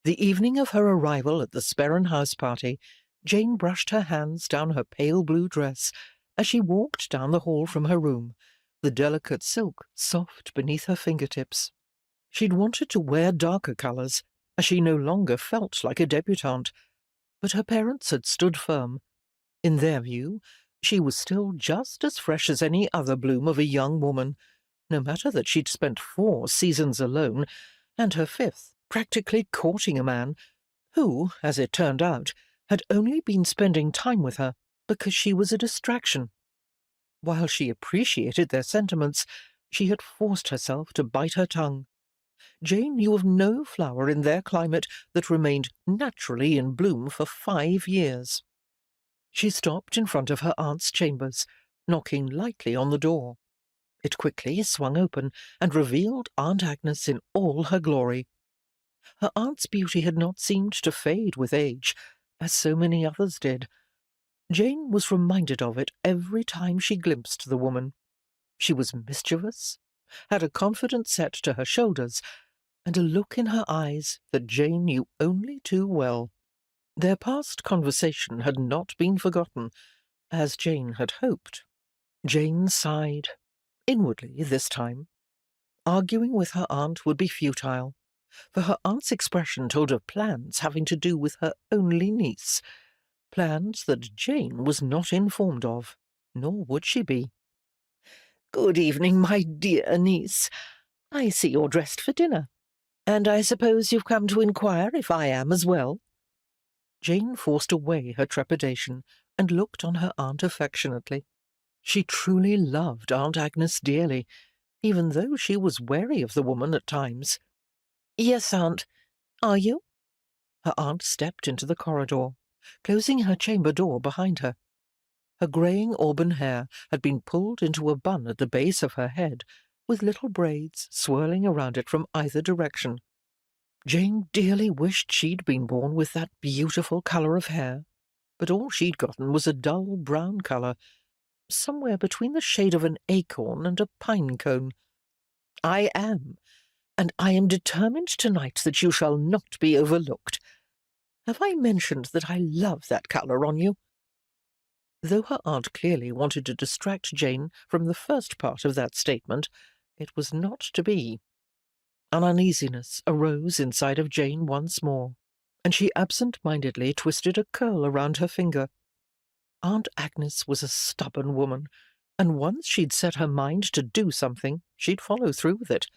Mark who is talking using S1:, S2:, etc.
S1: The evening of her arrival at the Sperrin house party, Jane brushed her hands down her pale blue dress as she walked down the hall from her room, the delicate silk soft beneath her fingertips. She'd wanted to wear darker colours, as she no longer felt like a debutante, but her parents had stood firm. In their view, she was still just as fresh as any other bloom of a young woman, no matter that she'd spent 4 seasons alone, and her 5th practically courting a man who, as it turned out, had only been spending time with her because she was a distraction. While she appreciated their sentiments, she had forced herself to bite her tongue. Jane knew of no flower in their climate that remained naturally in bloom for 5 years. She stopped in front of her aunt's chambers, knocking lightly on the door. It quickly swung open and revealed Aunt Agnes in all her glory. Her aunt's beauty had not seemed to fade with age, as so many others did. Jane was reminded of it every time she glimpsed the woman. She was mischievous, had a confident set to her shoulders, and a look in her eyes that Jane knew only too well. Their past conversation had not been forgotten, as Jane had hoped. Jane sighed, inwardly this time. Arguing with her aunt would be futile, for her aunt's expression told of plans having to do with her only niece, plans that Jane was not informed of, nor would she be. "Good evening, my dear niece. I see you're dressed for dinner, and I suppose you've come to inquire if I am as well?" Jane forced away her trepidation and looked on her aunt affectionately. She truly loved Aunt Agnes dearly, even though she was wary of the woman at times. "Yes, Aunt. Are you?" Her aunt stepped into the corridor, closing her chamber door behind her. Her greying auburn hair had been pulled into a bun at the base of her head, with little braids swirling around it from either direction. Jane dearly wished she'd been born with that beautiful colour of hair, but all she'd gotten was a dull brown colour, somewhere between the shade of an acorn and a pine cone. "I am, and I am determined tonight that you shall not be overlooked. Have I mentioned that I love that colour on you?" Though her aunt clearly wanted to distract Jane from the first part of that statement, it was not to be. An uneasiness arose inside of Jane once more, and she absent-mindedly twisted a curl around her finger. Aunt Agnes was a stubborn woman, and once she'd set her mind to do something, she'd follow through with it,